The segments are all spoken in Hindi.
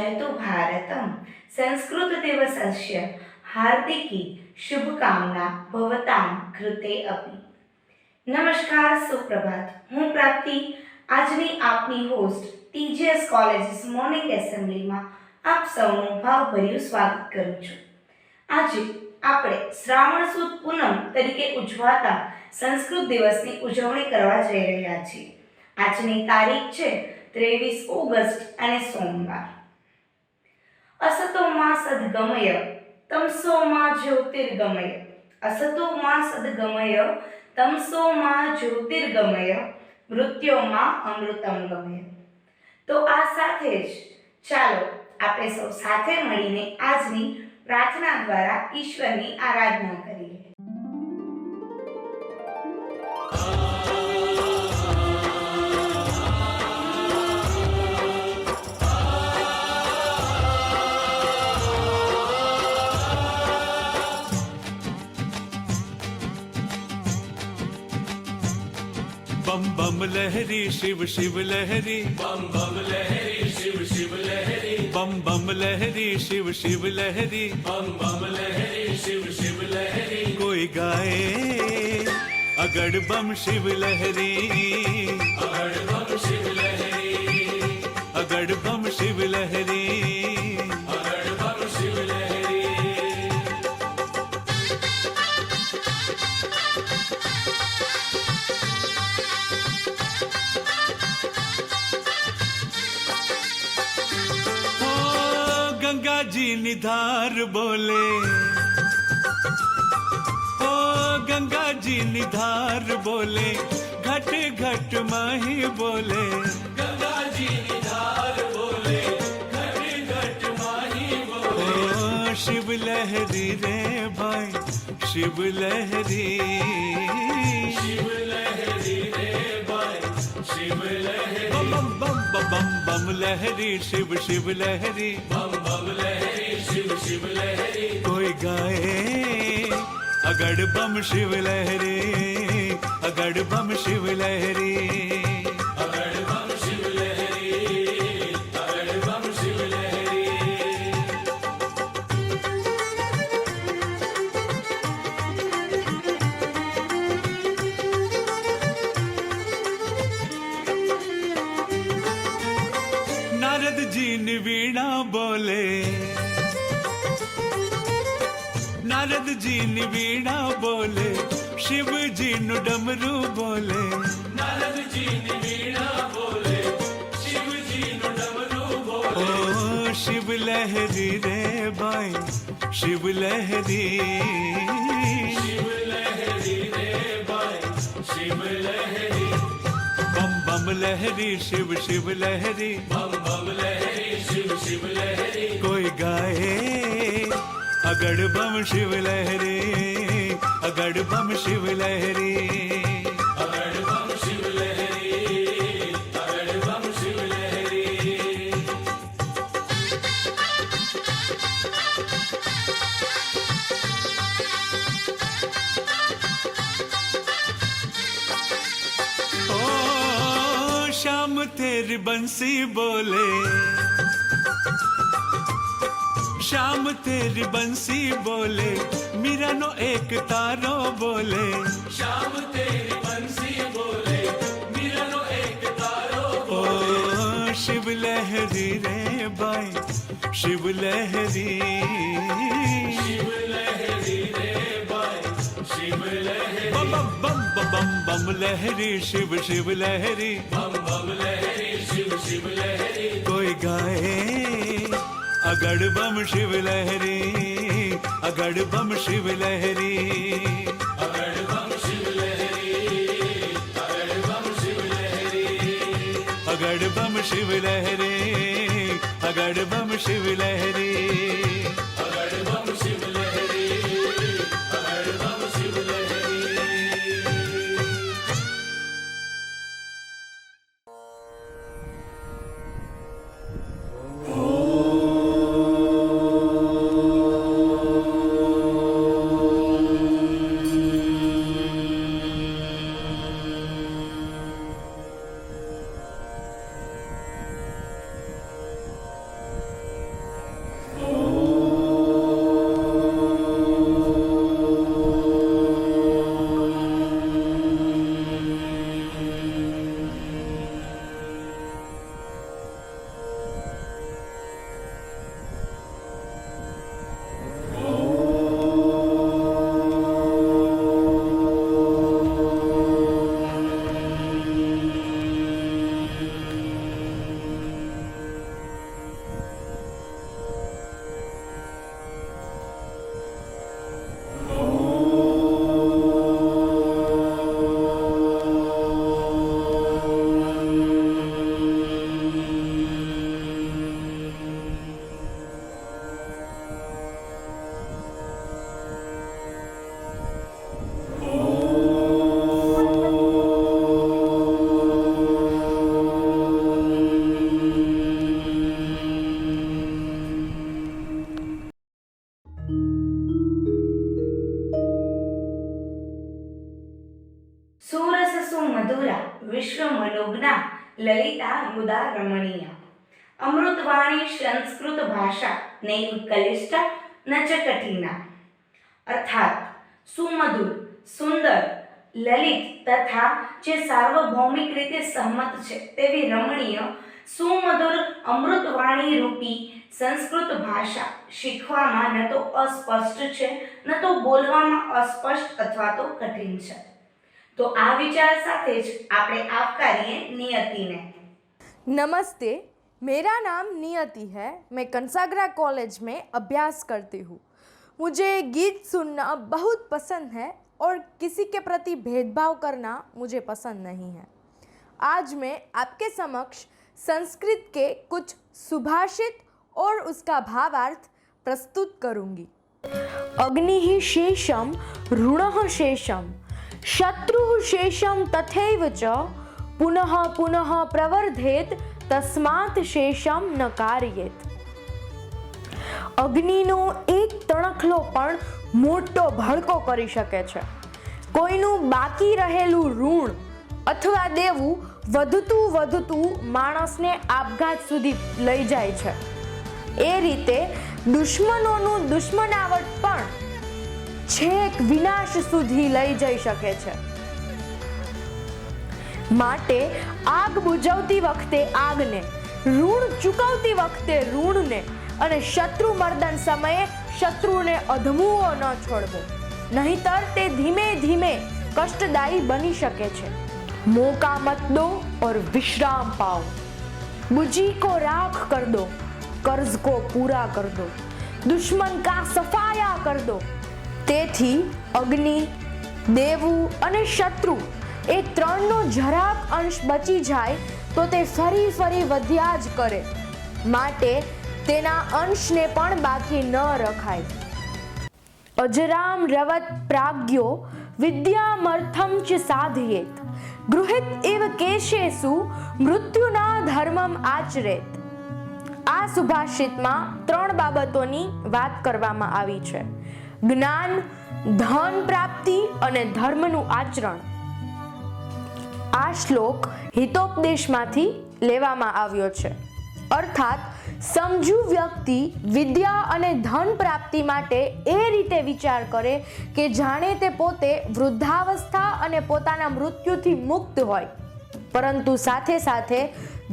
जयतु भारतम। संस्कृत दिवसस्य हार्दिकी शुभकामना भवतां कृते अपि। નમસ્કાર, સુપ્રભાત. હું પ્રાપ્તિ આજની આપની હોસ્ટ ટીજીએસ કોલેજીસ મોર્નિંગ એસેમ્બલીમાં આપ સૌનું ભાવભર્યું સ્વાગત કરું છું. આજે આપણે શ્રાવણ સુદ પૂનમ તરીકે ઉજવાતા સંસ્કૃત દિવસની ઉજવણી કરવા જઈ રહ્યા છીએ. આજની તારીખ છે 23 ઓગસ્ટ અને સોમવાર. અસતો માં સદગમય તમસો માં જ્યોતિર્ગમય. અસતો માં સદગમય તમસો માં જ્યોતિર્ગમય મૃત્યોમાં અમૃતમ ગમય. તો આ સાથે જ ચાલો આપણે સૌ સાથે મળીને આજની પ્રાર્થના દ્વારા ઈશ્વરની આરાધના કરીએ. बम बम लहरी शिव शिव लहरी, बम बम लहरी शिव शिव लहरी, बम बम लहरी शिव शिव लहरी, बम बम लहरी शिव शिव लहरी. कोई गाए अगड़ बम शिव लहरी, अगड़ बम शिव लहरी, अगड़ बम शिव लहरी. अगड़ बम शिव लहरी. ओ गंगा जी निधार बोले, ओ गंगा जी निधार बोले, घट घट माही बोले. गंगा जी निधार बोले, घट घट माही बोले. ओ शिव लहरी रे भाई, शिव लहरी, शिव लहरी रे भाई, शिव लहरी. बम बम बम बम बम लहरी शिव शिव लहरी. बम बम लहरी शिव शिव लहरी. कोई गाए अगड़ बम शिव लहरी, अगड़ बम शिव लहरी. अगड़ बम शिव लहरी, अगड़ बम शिव लहरी. नारद जी ने वीणा बोले, नारद जी ने वीणा बोले, शिव जी नु डमरू बोले. नारद जी ने वीणा बोले, शिव जी नु डमरू बोले. ओ शिव लहरी रे भाई, शिव लहरी, शिव लहरी रे भाई, शिव लहरी. बम बम लहरी शिव शिव लहरी. बम बम लहरी शिव शिव लहरी. कोई गाए अगड़ बम शिव लहरी, अगड़ बम शिव लहरी. अगड़ बम शिव लहरी, अगड़ बम शिव लहरी. ओ शाम तेरी बंसी बोले, शाम तेरी बंसी बोले, मीरा नो एक तारो बोले. श्याम तेरी बंसी बोले, मिलनो एक तारो ओ बोले. शिव लहरी रे भाई, शिव लहरी, शिव लहरी रे भाई, शिव लहरी. बम बम बम बम बम लहरी शिव शिव लहरी. बम बम लहरी शिव शिव लहरी. कोई गाए अगड़ बम शिव लहरी, अगड़ बम शिव लहरी. अगड़ बम शिव लहरी, अगड़ बम शिव लहरी. अगड़ बम शिव लहरी, अगड़ बम शिव लहरी. अगड़ बम शिव लहरी, अगड़ बम शिव लहरी. विश्व मनोज्ञा ललिता मुदा रमणीया। अमृतवाणी संस्कृत भाषा नैव क्लिष्टा न च कठिना। अर्थात सुमधुर, सुंदर, લલિત તથા જે સાર્વભૌમિક રીતે સહમત છે તેવી રમણીય સુમધુર અમૃતવાણી રૂપી સંસ્કૃત ભાષા શીખવામાં ન તો અસ્પષ્ટ છે ન તો બોલવામાં અસ્પષ્ટ અથવા તો કઠિન છે। તો આ વિચાર સાથે જ આપણે આવકારીએ નિયતિને। नमस्ते, मेरा नाम नियति है। मैं कंसागरा कॉलेज में अभ्यास करती हूँ। मुझे गीत सुनना बहुत पसंद है और किसी के प्रति भेदभाव करना मुझे पसंद नहीं है। आज मैं आपके समक्ष संस्कृत के कुछ सुभाषित और उसका भावार्थ प्रस्तुत करूँगी। अग्निः शेषम ऋणः शेषम शत्रुः शेषम तथैव च पुनः पुनः प्रवर्धेत तस्मात् शेषम न कार्येत। અગ્નિનો એક તણખલો પણ મોટો ભડકો કરી શકે છે। કોઈનું બાકી રહેલું ઋણ અથવા દેવું વધતું માણસને આપઘાત સુધી લઈ જાય છે। એ રીતે દુશ્મનોનું દુશ્મનાવટ પણ છેક વિનાશ સુધી લઈ જઈ શકે છે। માટે આગ બુઝાવતી વખતે આગને, ઋણ ચૂકવતી વખતે ઋણને અને શત્રુ મર્દન સમયે શત્રુને અધમુઓ ન છોડવો, નહીતર તે ધીમે ધીમે કષ્ટદાયી બની શકે છે। मौका मत दो और विश्राम पाओ, बुझी को राख कर दो, कर्ज को पूरा कर दो, दुश्मन का सफाया कर दो। તેથી અગ્નિ, દેવું અને શત્રુ એ ત્રણનો જરાક અંશ બચી જાય તો તે ફરી વધ્યા જ કરે। માટે તેના અંશને પણ બાકી ન રખાય। અજરામ રવત પ્રાગ્યો વિદ્યામર્થમ ચ સાધયેત, ગૃહિત એવ કેશેસુ મૃત્યુના ધર્મમ આચરેત। આ સુભાષિતમાં ત્રણ બાબતોની વાત કરવામાં આવી છે: જ્ઞાન, ધન પ્રાપ્તિ અને ધર્મનું આચરણ। આ શ્લોક હિતોપદેશમાંથી લેવામાં આવ્યો છે। અર્થાત સમજુ વ્યક્તિ વિદ્યા અને ધન પ્રાપ્તિ માટે એ રીતે વિચાર કરે કે જાણે તે પોતે વૃદ્ધાવસ્થા અને પોતાના મૃત્યુથી મુક્ત હોય, પરંતુ સાથે સાથે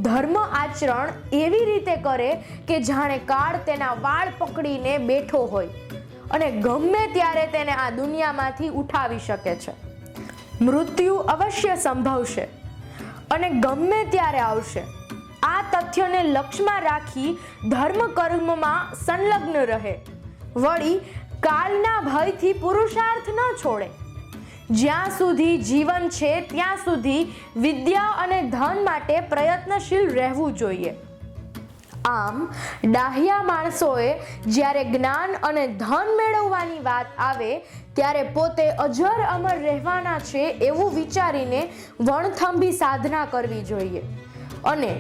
ધર્મ આચરણ એવી રીતે કરે કે જાણે કાળ તેના વાળ પકડીને બેઠો હોય અને ગમે ત્યારે તેને આ દુનિયામાંથી ઉઠાવી શકે છે। મૃત્યુ અવશ્ય સંભવશે અને ગમે ત્યારે આવશે। આ તથ્યને લક્ષ્યમાં રાખી ધર્મ કર્મમાં સંલગ્ન રહે, વળી કાલના ભયથી પુરુષાર્થ ન છોડે। જ્યાં સુધી જીવન છે ત્યાં સુધી વિદ્યા અને ધન માટે પ્રયત્નશીલ રહેવું જોઈએ। આમ ડાહ્યા માણસોએ જ્યારે જ્ઞાન અને ધન મેળવવાની વાત આવે ત્યારે પોતે અજર અમર રહેવાના છે એવું વિચારીને વણથંભી સાધના કરવી જોઈએ, અને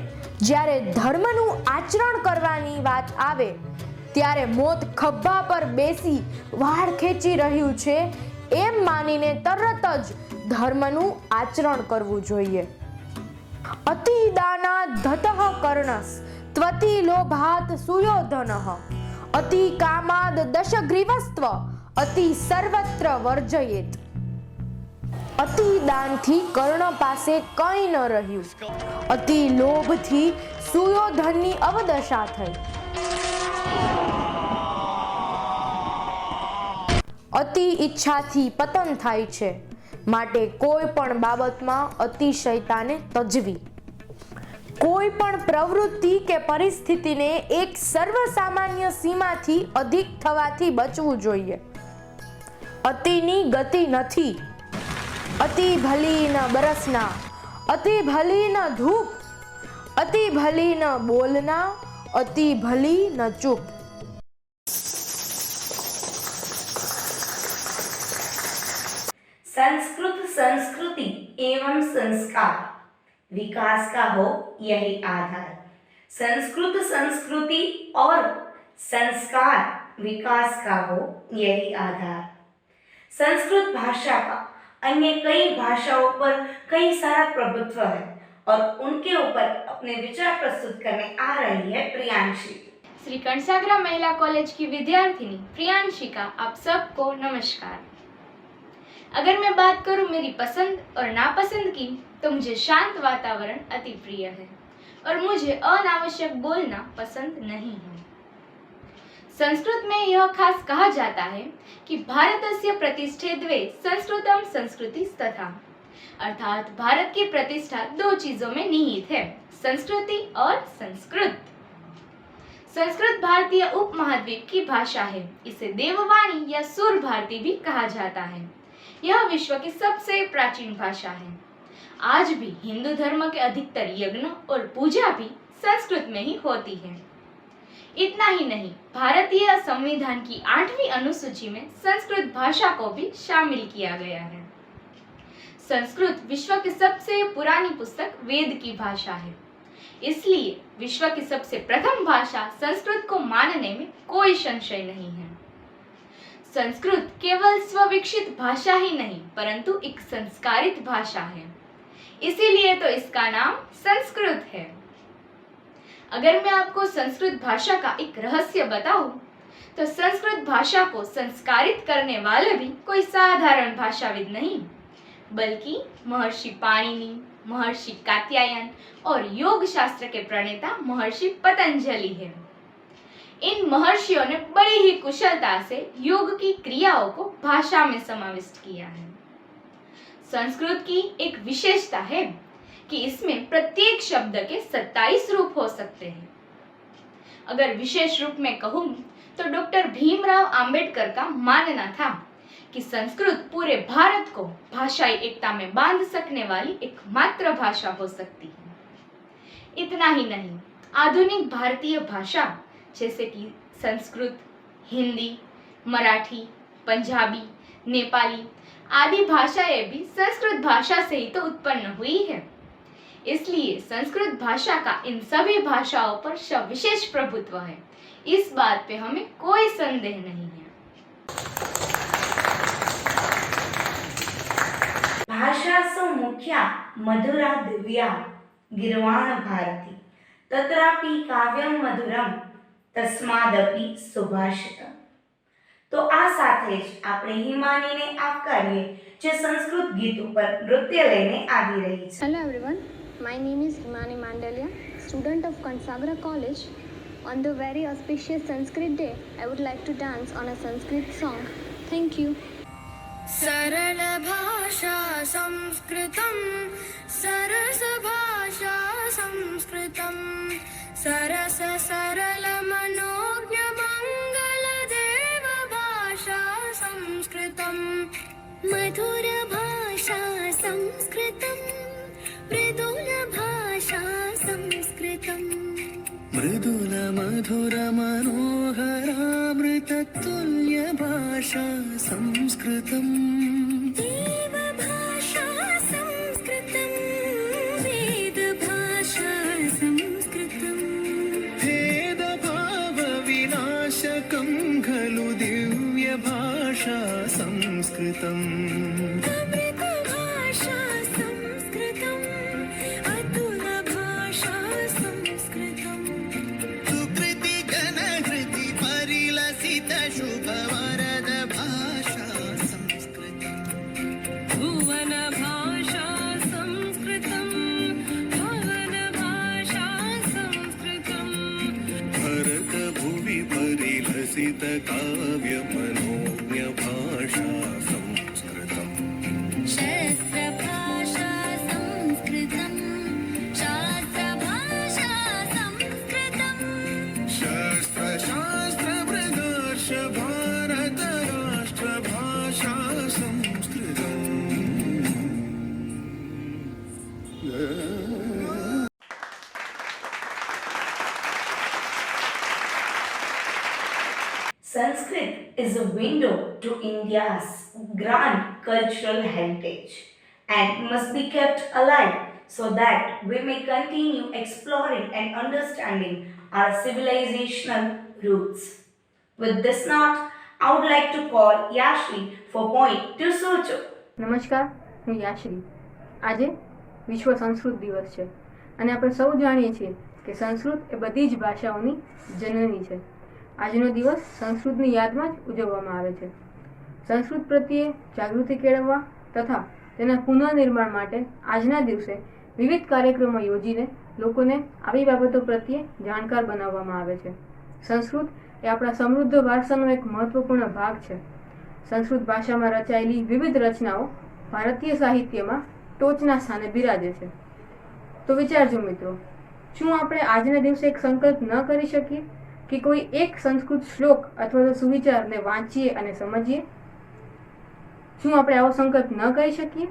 જ્યારે ધર્મનું આચરણ કરવાની વાત આવે ત્યારે મોત ખભા પર બેસી વાળ ખેંચી રહ્યું છે એમ માનીને તરત જ ધર્મનું આચરણ કરવું જોઈએ। અતિ દાના ધતઃ કર્ણસ ત્વતિ લોભાત સુયોધનઃ, અતિ કામાદ દશગ્રીવસ્ત્વ અતિ સર્વત્ર વર્જયેત। અતિ દાનથી કર્ણ પાસે કંઈ ન રહ્યું, અતિ લોભથી સુયોધનની અવદશા થઈ। અતિ ઈચ્છાથી પતન થાય છે, માટે કોઈ પણ બાબતમાં અતિશયતાને તજવી। કોઈ પણ પ્રવૃત્તિ કે પરિસ્થિતિને એક સર્વસામાન્ય સીમાથી અધિક થવાથી બચવું જોઈએ। અતિની ગતિ નથી। અતિ ભલી ન બરસના, અતિ ભલી ન ધૂપ, અતિ ભલી ન બોલના, અતિ ભલી ન ચૂપ। संस्कृत संस्कृति एवं संस्कार विकास का हो यही आधार। संस्कृत संस्कृति और संस्कार विकास का हो यही आधार। संस्कृत भाषा का अन्य कई भाषाओं पर कई सारा प्रभुत्व है और उनके ऊपर अपने विचार प्रस्तुत करने आ रही है प्रियांशी। श्री कंसागरा महिला कॉलेज की विद्यार्थिनी प्रियांशी का आप सबको नमस्कार। अगर मैं बात करूं मेरी पसंद और नापसंद की, तो मुझे शांत वातावरण अति प्रिय है और मुझे अनावश्यक बोलना पसंद नहीं है। संस्कृत में यह खास कहा जाता है कि भारतस्य प्रतिष्ठे द्वे संस्कृतम संस्कृतिस्तथा, अर्थात भारत की प्रतिष्ठा दो चीजों में निहित है, संस्कृति और संस्कृत। संस्कृत भारतीय उपमहाद्वीप की भाषा है। इसे देववाणी या सुर भारती भी कहा जाता है। यह विश्व की सबसे प्राचीन भाषा है। आज भी हिंदू धर्म के अधिकतर यज्ञ और पूजा भी संस्कृत में ही होती है। इतना ही नहीं, भारतीय संविधान की 8वीं अनुसूची में संस्कृत भाषा को भी शामिल किया गया है। संस्कृत विश्व की सबसे पुरानी पुस्तक वेद की भाषा है, इसलिए विश्व की सबसे प्रथम भाषा संस्कृत को मानने में कोई संशय नहीं है। संस्कृत केवल स्वविकसित भाषा ही नहीं, परंतु एक संस्कारित भाषा है, इसीलिए तो इसका नाम संस्कृत है। अगर मैं आपको संस्कृत भाषा का एक रहस्य बताऊं, तो संस्कृत भाषा को संस्कारित करने वाले भी कोई साधारण भाषाविद नहीं, बल्कि महर्षि पाणिनि, महर्षि कात्यायन और योग शास्त्र के प्रणेता महर्षि पतंजलि है। इन महर्षियों ने बड़ी ही कुशलता से योग की क्रियाओं को भाषा में समाविष्ट किया है। संस्कृत की एक विशेषता है कि इसमें प्रत्येक शब्द के 27 रूप हो सकते हैं। अगर विशेष रूप में कहूं, तो डॉक्टर भीमराव अंबेडकर का मानना था कि संस्कृत पूरे भारत को भाषाई एकता में बांध सकने वाली एकमात्र भाषा हो सकती है। इतना ही नहीं, आधुनिक भारतीय भाषा जैसे कि संस्कृत, हिंदी, मराठी, पंजाबी, नेपाली आदि भाषाएं भी संस्कृत भाषा से ही तो उत्पन्न हुई है। इसलिए संस्कृत भाषा का इन सभी भाषाओं पर सविशेष प्रभुत्व है। इस बात पे हमें कोई संदेह नहीं है। भाषासु मुख्या मधुरा दिव्या गिर्वाण भारती तत्रापि काव्यम मधुरम તસ્માદપી સુભાષિતમ। તો આ સાથે જ આપણે હિમાનીને આવકારીએ જે સંસ્કૃત ગીત ઉપર નૃત્ય લઈને આવી રહી છે। Hello everyone, my name is Himani Mandalia, student of Kansagra College. On the very auspicious Sanskrit day, I would like to dance on a Sanskrit song. Thank you. सरल भाषा संस्कृतं सरस भाषा संस्कृतं सरस सरल मनोज्ञ मंगल देव भाषा संस्कृतं मधुर भाषा संस्कृतं मृदुल भाषा संस्कृतं मृदुल मधुर मनोहरामृत तुल्य भाषा संस्कृतम् देव भाषा संस्कृतं वेद भाषा संस्कृतं भेद भाव विनाशकं खलु दिव्य भाषा संस्कृतम् अमृत भाषा संस्कृतं अतुल भाषा संस्कृतं सुकृति गणकृति परिलसित शुभ वरद भाषा संस्कृतम् भुवन भाषा संस्कृतं भवन भाषा संस्कृतं भरत भुवि परिलसित काव्य मनोज्ञ भाषा संस्कृतम् शस्त्र भाषा संस्कृतं शास्त्र भाषा संस्कृतं शास्त्र शास्त्र मृदर्श भारत राष्ट्र भाषा संस्कृतम् Sanskrit is a window to India's grand cultural heritage and must be kept alive so that we may continue exploring and understanding our civilizational roots. With this note, I would like to call Yashvi for point to Socho. નમસ્કાર, હું યાશ્રી. આજે વિશ્વ સંસ્કૃત દિવસ છે અને આપણે સૌ જાણીએ છીએ કે સંસ્કૃત એ બધી જ ભાષાઓની જનની છે. આજનો દિવસ સંસ્કૃતની યાદમાં જ ઉજવવામાં આવે છે. સંસ્કૃત પ્રત્યે જાગૃતિ કેળવવા તથા તેના પુનઃનિર્માણ માટે આજના દિવસે વિવિધ કાર્યક્રમો યોજીને લોકોને આવી બાબતો પ્રત્યે જાણકાર બનાવવામાં આવે છે. સંસ્કૃત એ આપણા સમૃદ્ધ વારસાનો એક મહત્વપૂર્ણ ભાગ છે. સંસ્કૃત ભાષામાં રચાયેલી વિવિધ રચનાઓ ભારતીય સાહિત્યમાં ટોચના સ્થાને બિરાજે છે. તો વિચારજો મિત્રો, શું આપણે આજના દિવસે એક સંકલ્પ ન કરી શકીએ કે કોઈ એક સંસ્કૃત શ્લોક અથવા તો સુવિચારને વાંચીએ અને સમજીએ? શું આપણે આવો સંકલ્પ ન કરી શકીએ?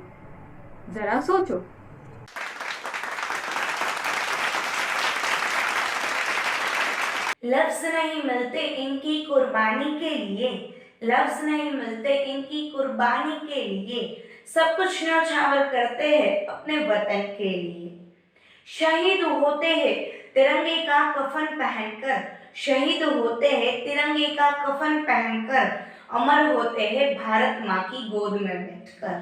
જરા સોચો. लफ्ज नहीं मिलते इनकी कुर्बानी के लिए, लफ्ज नहीं मिलते इनकी कुर्बानी के लिए, सब कुछ न्यौछावर करते हैं अपने वतन के लिए. शहीद होते हैं तिरंगे का कफन पहनकर, शहीद होते हैं तिरंगे का कफन पहनकर, अमर होते हैं भारत माँ की गोद में बैठकर.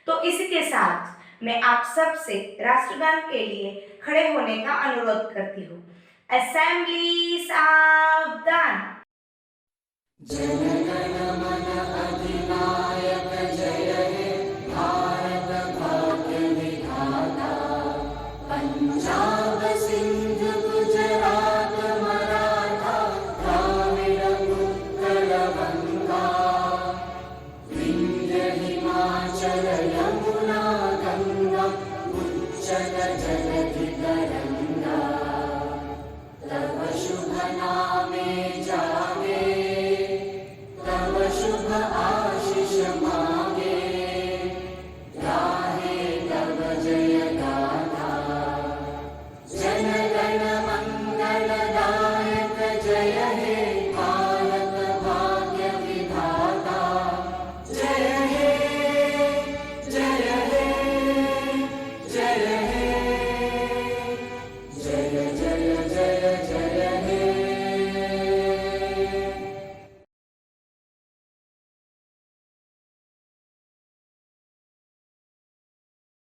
तो इसके साथ मैं आप सब से राष्ट्रगान के लिए खड़े होने का अनुरोध करती हूँ. असेंबली सावधान. जनगण